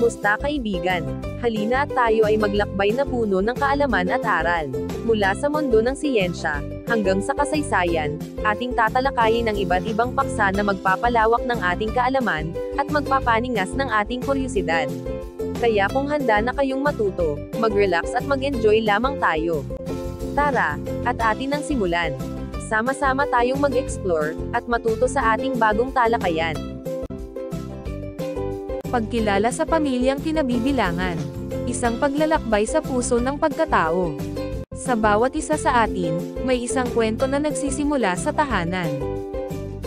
Kamusta kaibigan? Halina at tayo ay maglakbay na puno ng kaalaman at aral. Mula sa mundo ng siyensya, hanggang sa kasaysayan, ating tatalakayin ang iba't ibang paksa na magpapalawak ng ating kaalaman, at magpapaningas ng ating kuryosidad. Kaya kung handa na kayong matuto, mag-relax at mag-enjoy lamang tayo. Tara, at atin ang simulan. Sama-sama tayong mag-explore, at matuto sa ating bagong talakayan. Pagkilala sa pamilyang kinabibilangan. Isang paglalakbay sa puso ng pagkatao. Sa bawat isa sa atin, may isang kwento na nagsisimula sa tahanan.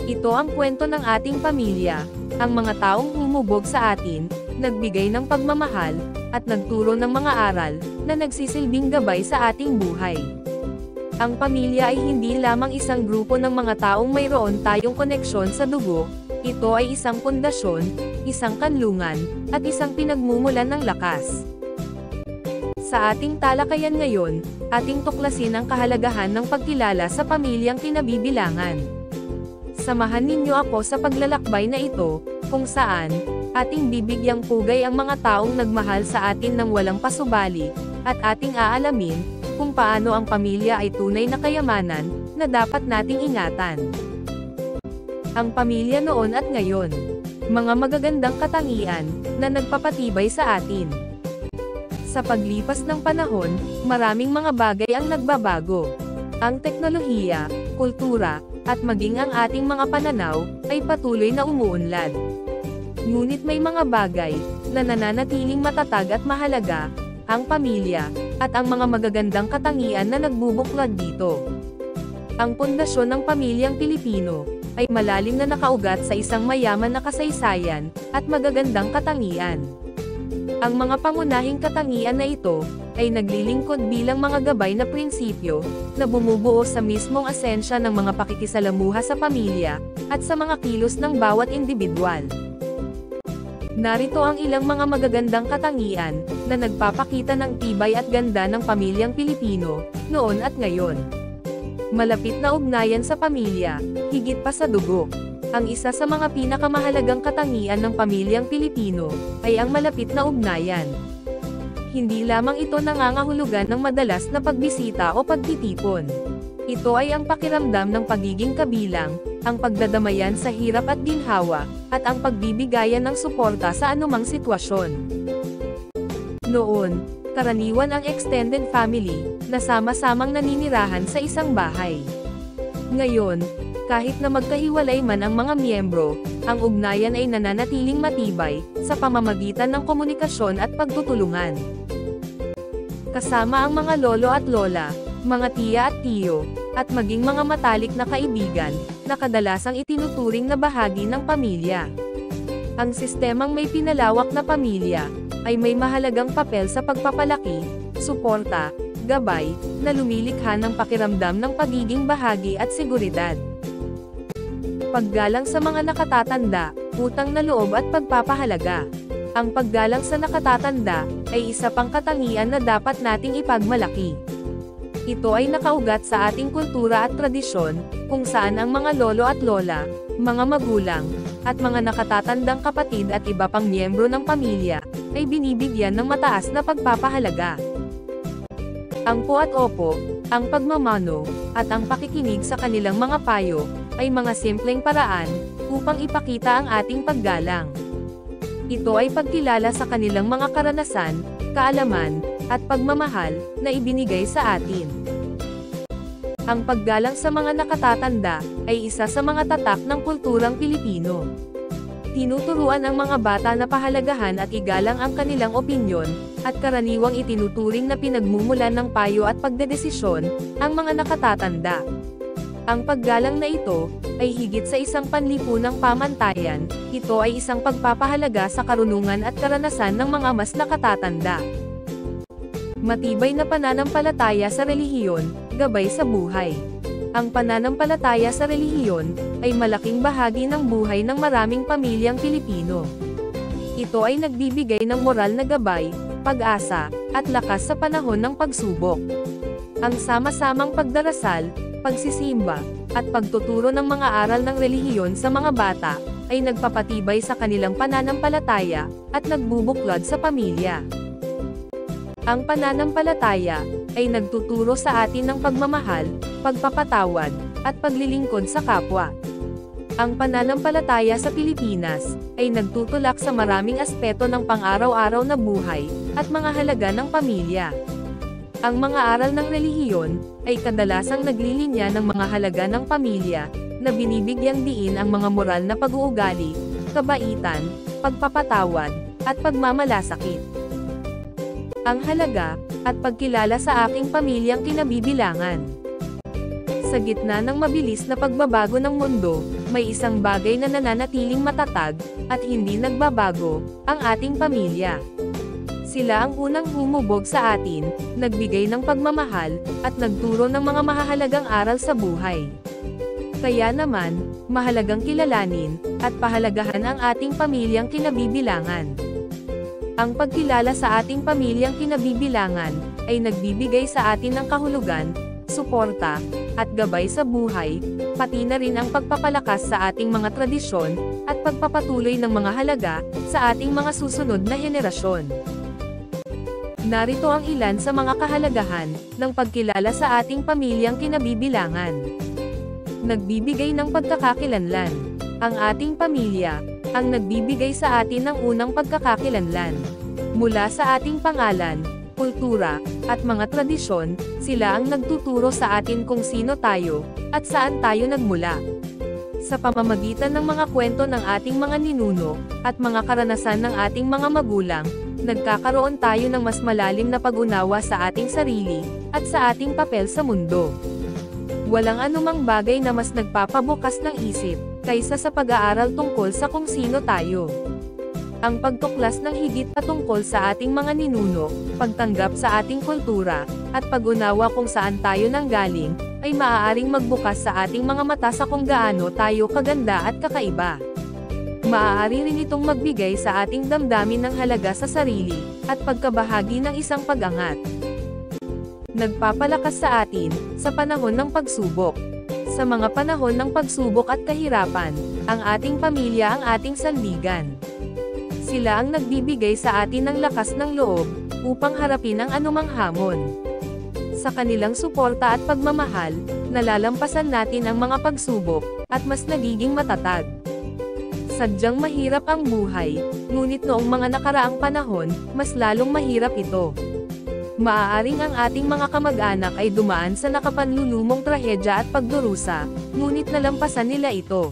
Ito ang kwento ng ating pamilya, ang mga taong humubog sa atin, nagbigay ng pagmamahal, at nagturo ng mga aral, na nagsisilbing gabay sa ating buhay. Ang pamilya ay hindi lamang isang grupo ng mga taong mayroon tayong koneksyon sa dugo, ito ay isang pundasyon, isang kanlungan, at isang pinagmumulan ng lakas. Sa ating talakayan ngayon, ating tuklasin ang kahalagahan ng pagkilala sa pamilyang kinabibilangan. Samahan ninyo ako sa paglalakbay na ito, kung saan, ating bibigyang pugay ang mga taong nagmahal sa atin ng walang pasubali, at ating aalamin, kung paano ang pamilya ay tunay na kayamanan, na dapat nating ingatan. Ang pamilya noon at ngayon. Mga magagandang katangian, na nagpapatibay sa atin. Sa paglipas ng panahon, maraming mga bagay ang nagbabago. Ang teknolohiya, kultura, at maging ang ating mga pananaw, ay patuloy na umuunlad. Ngunit may mga bagay, na nananatiling matatag at mahalaga, ang pamilya, at ang mga magagandang katangian na nagbubuklod dito. Ang pundasyon ng pamilyang Pilipino, ay malalim na nakaugat sa isang mayaman na kasaysayan, at magagandang katangian. Ang mga pangunahing katangian na ito, ay naglilingkod bilang mga gabay na prinsipyo, na bumubuo sa mismong asensya ng mga pakikisalamuha sa pamilya, at sa mga kilos ng bawat individual. Narito ang ilang mga magagandang katangian, na nagpapakita ng tibay at ganda ng pamilyang Pilipino, noon at ngayon. Malapit na ugnayan sa pamilya, higit pa sa dugo. Ang isa sa mga pinakamahalagang katangian ng pamilyang Pilipino, ay ang malapit na ugnayan. Hindi lamang ito nangangahulugan ng madalas na pagbisita o pagtitipon. Ito ay ang pakiramdam ng pagiging kabilang, ang pagdadamayan sa hirap at ginhawa, at ang pagbibigayan ng suporta sa anumang sitwasyon. Noon, karaniwan ang extended family, na sama-samang naninirahan sa isang bahay. Ngayon, kahit na magkahiwalay man ang mga miyembro, ang ugnayan ay nananatiling matibay, sa pamamagitan ng komunikasyon at pagtutulungan. Kasama ang mga lolo at lola, mga tiya at tiyo, at maging mga matalik na kaibigan, na kadalasang itinuturing na bahagi ng pamilya. Ang sistemang may pinalawak na pamilya, ay may mahalagang papel sa pagpapalaki, suporta, gabay, na lumilikha ng pakiramdam ng pagiging bahagi at seguridad. Paggalang sa mga nakatatanda, utang na loob at pagpapahalaga. Ang paggalang sa nakatatanda, ay isa pang katangian na dapat nating ipagmalaki. Ito ay nakaugat sa ating kultura at tradisyon, kung saan ang mga lolo at lola, mga magulang, at mga nakatatandang kapatid at iba pang miyembro ng pamilya, ay binibigyan ng mataas na pagpapahalaga. Ang po at opo, ang pagmamano, at ang pakikinig sa kanilang mga payo, ay mga simpleng paraan, upang ipakita ang ating paggalang. Ito ay pagkilala sa kanilang mga karanasan, kaalaman, at pagmamahal, na ibinigay sa atin. Ang paggalang sa mga nakatatanda, ay isa sa mga tatak ng kulturang Pilipino. Tinuturuan ang mga bata na pahalagahan at igalang ang kanilang opinyon, at karaniwang itinuturing na pinagmumulan ng payo at pagdedesisyon, ang mga nakatatanda. Ang paggalang na ito, ay higit sa isang panlipunang pamantayan, ito ay isang pagpapahalaga sa karunungan at karanasan ng mga mas nakatatanda. Matibay na pananampalataya sa relihiyon, gabay sa buhay. Ang pananampalataya sa relihiyon, ay malaking bahagi ng buhay ng maraming pamilyang Pilipino. Ito ay nagbibigay ng moral na gabay, pag-asa, at lakas sa panahon ng pagsubok. Ang sama-samang pagdarasal, pagsisimba, at pagtuturo ng mga aral ng relihiyon sa mga bata, ay nagpapatibay sa kanilang pananampalataya, at nagbubuklod sa pamilya. Ang pananampalataya ay nagtuturo sa atin ng pagmamahal, pagpapatawad, at paglilingkod sa kapwa. Ang pananampalataya sa Pilipinas ay nagtutulak sa maraming aspeto ng pang-araw-araw na buhay at mga halaga ng pamilya. Ang mga aral ng relihiyon ay kadalasang naglilinya ng mga halaga ng pamilya na binibigyang diin ang mga moral na pag-uugali, kabaitan, pagpapatawad, at pagmamalasakit. Ang halaga at pagkilala sa aking pamilyang kinabibilangan. Sa gitna ng mabilis na pagbabago ng mundo, may isang bagay na nananatiling matatag, at hindi nagbabago, ang ating pamilya. Sila ang unang humubog sa atin, nagbigay ng pagmamahal, at nagturo ng mga mahahalagang aral sa buhay. Kaya naman, mahalagang kilalanin, at pahalagahan ang ating pamilyang kinabibilangan. Ang pagkilala sa ating pamilyang kinabibilangan, ay nagbibigay sa atin ng kahulugan, suporta, at gabay sa buhay, pati na rin ang pagpapalakas sa ating mga tradisyon, at pagpapatuloy ng mga halaga, sa ating mga susunod na henerasyon. Narito ang ilan sa mga kahalagahan, ng pagkilala sa ating pamilyang kinabibilangan. Nagbibigay ng pagkakakilanlan. Ang ating pamilya, ang nagbibigay sa atin ng unang pagkakakilanlan. Mula sa ating pangalan, kultura, at mga tradisyon, sila ang nagtuturo sa atin kung sino tayo, at saan tayo nagmula. Sa pamamagitan ng mga kwento ng ating mga ninuno, at mga karanasan ng ating mga magulang, nagkakaroon tayo ng mas malalim na pag-unawa sa ating sarili, at sa ating papel sa mundo. Walang anumang bagay na mas nagpapabukas ng isip, kaysa sa pag-aaral tungkol sa kung sino tayo. Ang pagtuklas ng higit na tungkol sa ating mga ninuno, pagtanggap sa ating kultura, at pag-unawa kung saan tayo nanggaling, ay maaaring magbukas sa ating mga mata sa kung gaano tayo kaganda at kakaiba. Maaari rin itong magbigay sa ating damdamin ng halaga sa sarili, at pagkabahagi ng isang pag-angat. Nagpapalakas sa atin, sa panahon ng pagsubok. Sa mga panahon ng pagsubok at kahirapan, ang ating pamilya ang ating sandigan. Sila ang nagbibigay sa atin ng lakas ng loob, upang harapin ang anumang hamon. Sa kanilang suporta at pagmamahal, nalalampasan natin ang mga pagsubok, at mas nagiging matatag. Sadyang mahirap ang buhay, ngunit noong mga nakaraang panahon, mas lalong mahirap ito. Maaaring ang ating mga kamag-anak ay dumaan sa nakapanlulumong trahedya at pagdurusa, ngunit nalampasan nila ito.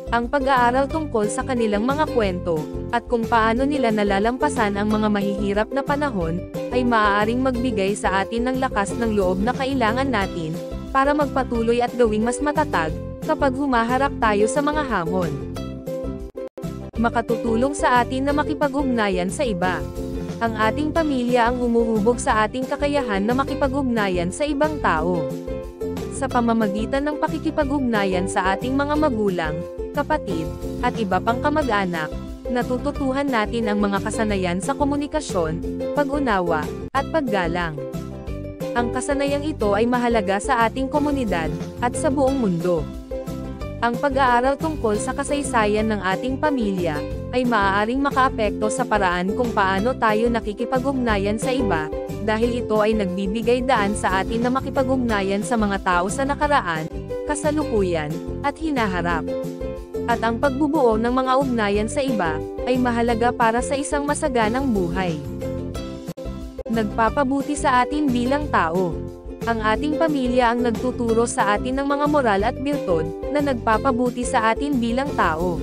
Ang pag-aaral tungkol sa kanilang mga kwento, at kung paano nila nalalampasan ang mga mahihirap na panahon, ay maaaring magbigay sa atin ng lakas ng loob na kailangan natin, para magpatuloy at gawing mas matatag, kapag humaharap tayo sa mga hamon. Makatutulong sa atin na makipag-ugnayan sa iba. Ang ating pamilya ang humuhubog sa ating kakayahan na makipag-ugnayan sa ibang tao. Sa pamamagitan ng pakikipag-ugnayan sa ating mga magulang, kapatid, at iba pang kamag-anak, natututuhan natin ang mga kasanayan sa komunikasyon, pag-unawa, at paggalang. Ang kasanayang ito ay mahalaga sa ating komunidad, at sa buong mundo. Ang pag-aaral tungkol sa kasaysayan ng ating pamilya, ay maaaring makaapekto sa paraan kung paano tayo nakikipag-ugnayan sa iba, dahil ito ay nagbibigay daan sa atin na makipag-ugnayan sa mga tao sa nakaraan, kasalukuyan, at hinaharap. At ang pagbubuo ng mga ugnayan sa iba, ay mahalaga para sa isang masaganang buhay. Nagpapabuti sa atin bilang tao. Ang ating pamilya ang nagtuturo sa atin ng mga moral at birtud, na nagpapabuti sa atin bilang tao.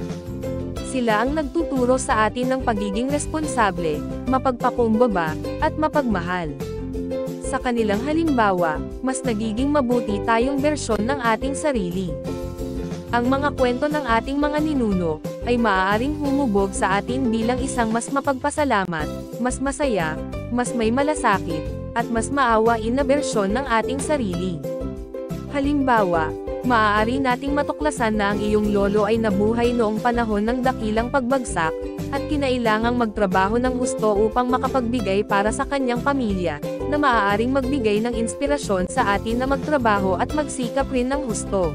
Sila ang nagtuturo sa atin ng pagiging responsable, mapagpakumbaba, at mapagmahal. Sa kanilang halimbawa, mas nagiging mabuti tayong bersyon ng ating sarili. Ang mga kwento ng ating mga ninuno, ay maaaring humubog sa atin bilang isang mas mapagpasalamat, mas masaya, mas may malasakit, at mas maawain na bersyon ng ating sarili. Halimbawa, maaari nating matuklasan na ang iyong lolo ay nabuhay noong panahon ng dakilang pagbagsak, at kinailangang magtrabaho ng husto upang makapagbigay para sa kanyang pamilya, na maaaring magbigay ng inspirasyon sa atin na magtrabaho at magsikap rin ng husto.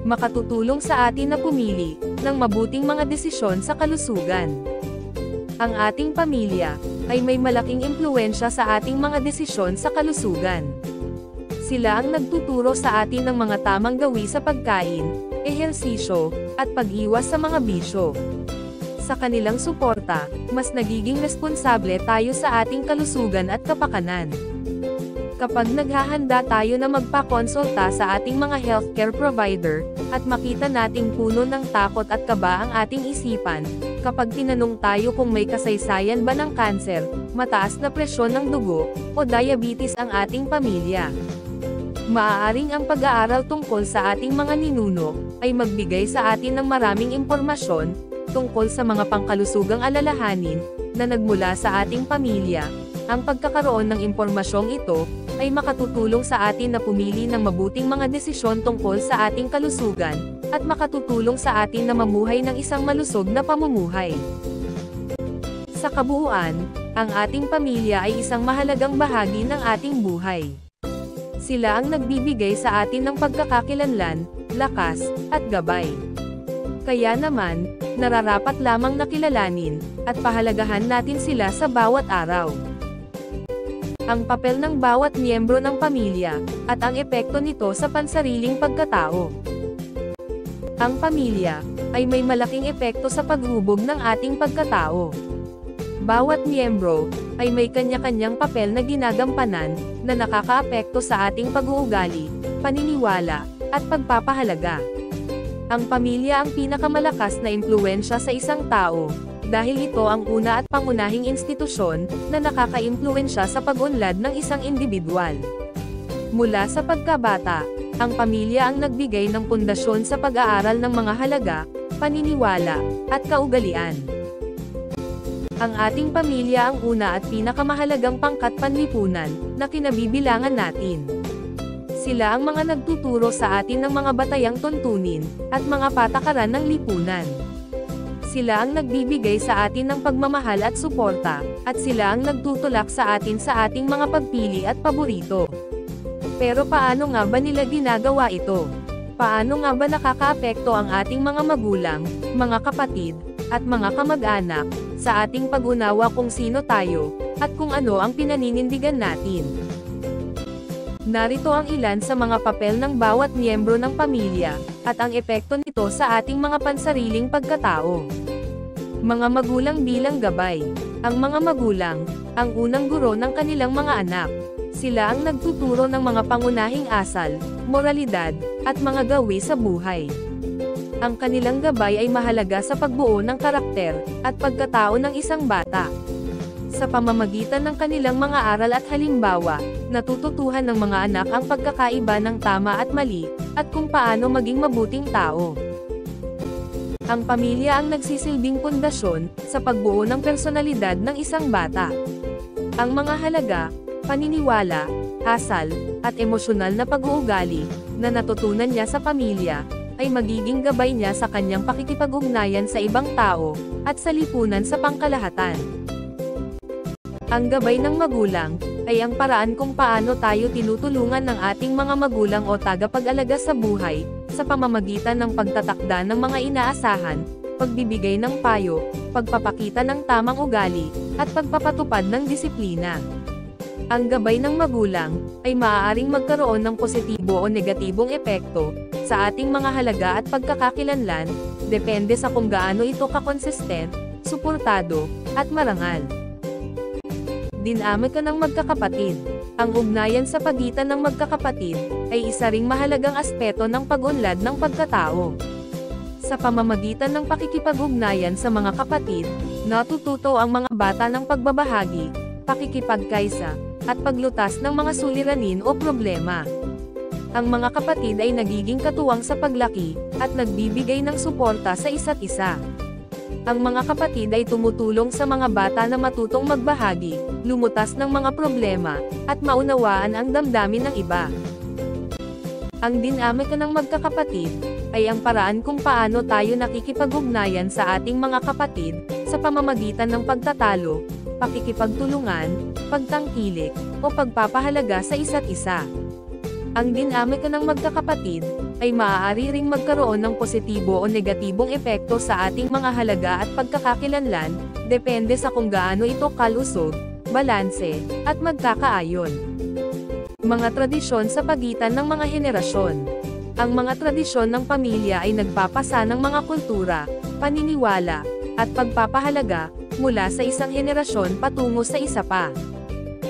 Makatutulong sa atin na pumili ng mabuting mga desisyon sa kalusugan. Ang ating pamilya ay may malaking impluwensya sa ating mga desisyon sa kalusugan. Sila ang nagtuturo sa atin ng mga tamang gawi sa pagkain, ehersisyo, at pag-iwas sa mga bisyo. Sa kanilang suporta, mas nagiging responsable tayo sa ating kalusugan at kapakanan. Kapag naghahanda tayo na magpakonsulta sa ating mga healthcare provider, at makita nating puno ng takot at kaba ang ating isipan, kapag tinanong tayo kung may kasaysayan ba ng kanser, mataas na presyon ng dugo, o diabetes ang ating pamilya. Maaaring ang pag-aaral tungkol sa ating mga ninuno, ay magbigay sa atin ng maraming impormasyon, tungkol sa mga pangkalusugang alalahanin, na nagmula sa ating pamilya. Ang pagkakaroon ng impormasyong ito, ay makatutulong sa atin na pumili ng mabuting mga desisyon tungkol sa ating kalusugan, at makatutulong sa atin na mamuhay ng isang malusog na pamumuhay. Sa kabuuan, ang ating pamilya ay isang mahalagang bahagi ng ating buhay. Sila ang nagbibigay sa atin ng pagkakakilanlan, lakas, at gabay. Kaya naman, nararapat lamang na kilalanin, at pahalagahan natin sila sa bawat araw. Ang papel ng bawat miyembro ng pamilya, at ang epekto nito sa pansariling pagkatao. Ang pamilya, ay may malaking epekto sa paghubog ng ating pagkatao. Bawat miyembro, ay may kanya-kanyang papel na ginagampanan, na nakakaapekto sa ating pag-uugali, paniniwala, at pagpapahalaga. Ang pamilya ang pinakamalakas na impluwensya sa isang tao, dahil ito ang una at pangunahing institusyon, na nakakaimpluwensya sa pag-unlad ng isang individual. Mula sa pagkabata, ang pamilya ang nagbigay ng pundasyon sa pag-aaral ng mga halaga, paniniwala, at kaugalian. Ang ating pamilya ang una at pinakamahalagang pangkat panlipunan, na kinabibilangan natin. Sila ang mga nagtuturo sa atin ng mga batayang tuntunin, at mga patakaran ng lipunan. Sila ang nagbibigay sa atin ng pagmamahal at suporta, at sila ang nagtutulak sa atin sa ating mga pagpili at paborito. Pero paano nga ba nila ginagawa ito? Paano nga ba nakakaapekto ang ating mga magulang, mga kapatid, at mga kamag-anak, sa ating pag-unawa kung sino tayo, at kung ano ang pinaninindigan natin? Narito ang ilan sa mga papel ng bawat miyembro ng pamilya, at ang epekto nito sa ating mga pansariling pagkatao. Mga magulang bilang gabay. Ang mga magulang, ang unang guro ng kanilang mga anak. Sila ang nagtuturo ng mga pangunahing asal, moralidad, at mga gawi sa buhay. Ang kanilang gabay ay mahalaga sa pagbuo ng karakter, at pagkatao ng isang bata. Sa pamamagitan ng kanilang mga aral at halimbawa, natututuhan ng mga anak ang pagkakaiba ng tama at mali, at kung paano maging mabuting tao. Ang pamilya ang nagsisilbing pundasyon, sa pagbuo ng personalidad ng isang bata. Ang mga halaga, paniniwala, asal, at emosyonal na pag-uugali, na natutunan niya sa pamilya, ay magiging gabay niya sa kanyang pakikipag-ugnayan sa ibang tao, at sa lipunan sa pangkalahatan. Ang gabay ng magulang, ay ang paraan kung paano tayo tinutulungan ng ating mga magulang o tagapag-alaga sa buhay, sa pamamagitan ng pagtatakda ng mga inaasahan, pagbibigay ng payo, pagpapakita ng tamang ugali, at pagpapatupad ng disiplina. Ang gabay ng magulang, ay maaaring magkaroon ng positibo o negatibong epekto, sa ating mga halaga at pagkakakilanlan, depende sa kung gaano ito kakonsistent, suportado, at marangal. Dinamika ng magkakapatid. Ang ugnayan sa pagitan ng magkakapatid, ay isa ring mahalagang aspeto ng pag-unlad ng pagkatao. Sa pamamagitan ng pakikipag-ugnayan sa mga kapatid, natututo ang mga bata ng pagbabahagi, pakikipagkaisa, at paglutas ng mga suliranin o problema. Ang mga kapatid ay nagiging katuwang sa paglaki, at nagbibigay ng suporta sa isa't isa. Ang mga kapatid ay tumutulong sa mga bata na matutong magbahagi, lumutas ng mga problema, at maunawaan ang damdamin ng iba. Ang dinamika ng magkakapatid, ay ang paraan kung paano tayo nakikipag-ugnayan sa ating mga kapatid, sa pamamagitan ng pagtatalo, pakikipagtulungan, pagtangkilik, o pagpapahalaga sa isa't isa. Ang dinamika ng magkakapatid, ay maaari ring magkaroon ng positibo o negatibong epekto sa ating mga halaga at pagkakakilanlan, depende sa kung gaano ito kalusog, balanse, at magkakaayon. Mga tradisyon sa pagitan ng mga henerasyon. Ang mga tradisyon ng pamilya ay nagpapasa ng mga kultura, paniniwala, at pagpapahalaga, mula sa isang henerasyon patungo sa isa pa.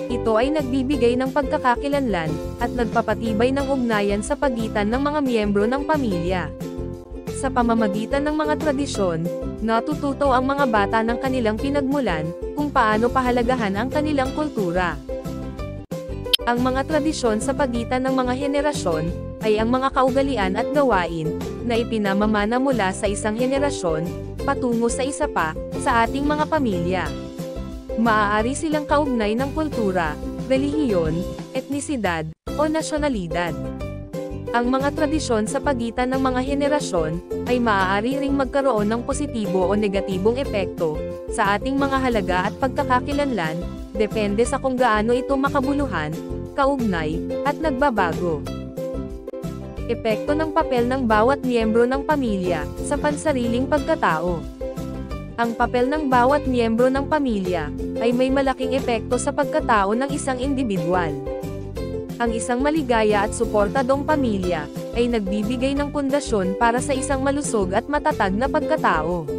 Ito ay nagbibigay ng pagkakakilanlan, at nagpapatibay ng ugnayan sa pagitan ng mga miyembro ng pamilya. Sa pamamagitan ng mga tradisyon, natututo ang mga bata ng kanilang pinagmulan, kung paano pahalagahan ang kanilang kultura. Ang mga tradisyon sa pagitan ng mga henerasyon, ay ang mga kaugalian at gawain, na ipinamamana mula sa isang henerasyon, patungo sa isa pa, sa ating mga pamilya. Maaari silang kaugnay ng kultura, relihiyon, etnisidad, o nasyonalidad. Ang mga tradisyon sa pagitan ng mga henerasyon, ay maaari ring magkaroon ng positibo o negatibong epekto, sa ating mga halaga at pagkakakilanlan, depende sa kung gaano ito makabuluhan, kaugnay, at nagbabago. Epekto ng papel ng bawat miyembro ng pamilya, sa pansariling pagkatao. Ang papel ng bawat miyembro ng pamilya, ay may malaking epekto sa pagkatao ng isang individual. Ang isang maligaya at suportadong pamilya, ay nagbibigay ng pundasyon para sa isang malusog at matatag na pagkatao.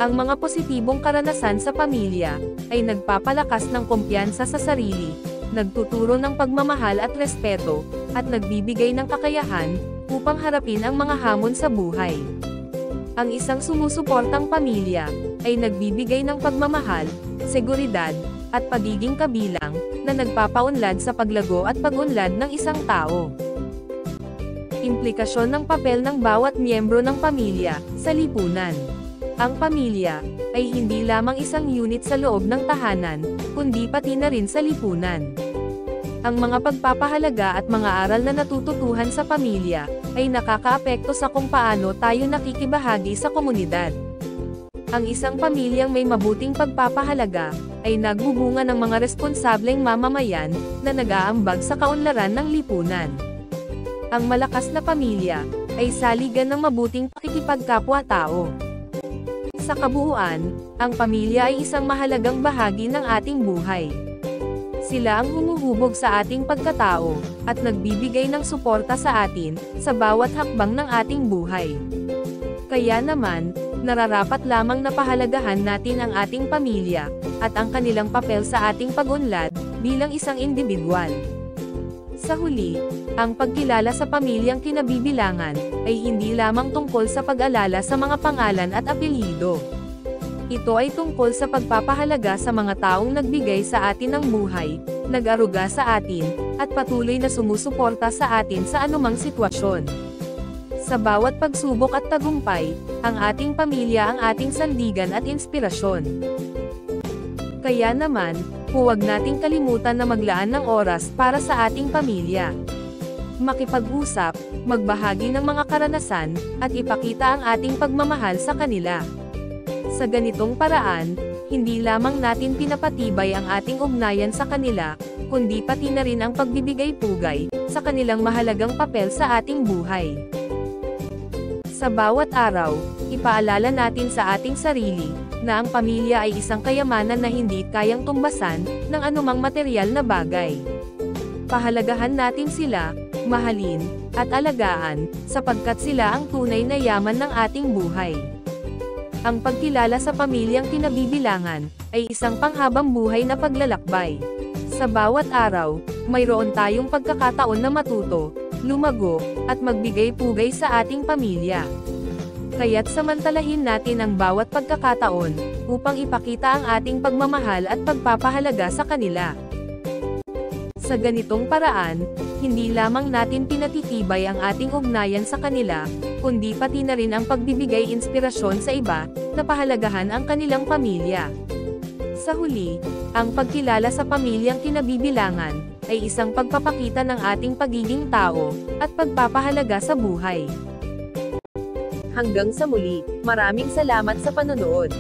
Ang mga positibong karanasan sa pamilya, ay nagpapalakas ng kumpiyansa sa sarili, nagtuturo ng pagmamahal at respeto, at nagbibigay ng kakayahan, upang harapin ang mga hamon sa buhay. Ang isang sumusuportang pamilya, ay nagbibigay ng pagmamahal, seguridad, at pagiging kabilang, na nagpapaunlad sa paglago at pag-unlad ng isang tao. Implikasyon ng papel ng bawat miyembro ng pamilya, sa lipunan. Ang pamilya, ay hindi lamang isang unit sa loob ng tahanan, kundi pati na rin sa lipunan. Ang mga pagpapahalaga at mga aral na natututuhan sa pamilya, ay nakakaapekto sa kung paano tayo nakikibahagi sa komunidad. Ang isang pamilyang may mabuting pagpapahalaga, ay nagbubunga ng mga responsableng mamamayan, na nag-aambag sa kaunlaran ng lipunan. Ang malakas na pamilya, ay saligan ng mabuting pakikipagkapwa-tao. Sa kabuuan, ang pamilya ay isang mahalagang bahagi ng ating buhay. Sila ang humuhubog sa ating pagkatao, at nagbibigay ng suporta sa atin, sa bawat hakbang ng ating buhay. Kaya naman, nararapat lamang na pahalagahan natin ang ating pamilya, at ang kanilang papel sa ating pag-unlad, bilang isang individual. Sa huli, ang pagkilala sa pamilyang kinabibilangan, ay hindi lamang tungkol sa pag-alala sa mga pangalan at apelyido. Ito ay tungkol sa pagpapahalaga sa mga taong nagbigay sa atin ng buhay, nag-aruga sa atin, at patuloy na sumusuporta sa atin sa anumang sitwasyon. Sa bawat pagsubok at tagumpay, ang ating pamilya ang ating sandigan at inspirasyon. Kaya naman, huwag nating kalimutan na maglaan ng oras para sa ating pamilya. Makipag-usap, magbahagi ng mga karanasan, at ipakita ang ating pagmamahal sa kanila. Sa ganitong paraan, hindi lamang natin pinapatibay ang ating ugnayan sa kanila, kundi pati na rin ang pagbibigay pugay, sa kanilang mahalagang papel sa ating buhay. Sa bawat araw, ipaalala natin sa ating sarili, na ang pamilya ay isang kayamanan na hindi kayang tumbasan, ng anumang materyal na bagay. Pahalagahan natin sila, mahalin, at alagaan, sapagkat sila ang tunay na yaman ng ating buhay. Ang pagkilala sa pamilyang kinabibilangan, ay isang panghabang buhay na paglalakbay. Sa bawat araw, mayroon tayong pagkakataon na matuto, lumago, at magbigay pugay sa ating pamilya. Kaya't samantalahin natin ang bawat pagkakataon, upang ipakita ang ating pagmamahal at pagpapahalaga sa kanila. Sa ganitong paraan, hindi lamang natin pinatitibay ang ating ugnayan sa kanila, kundi pati na rin ang pagbibigay inspirasyon sa iba, na pahalagahan ang kanilang pamilya. Sa huli, ang pagkilala sa pamilyang kinabibilangan, ay isang pagpapakita ng ating pagiging tao, at pagpapahalaga sa buhay. Hanggang sa muli, maraming salamat sa panonood.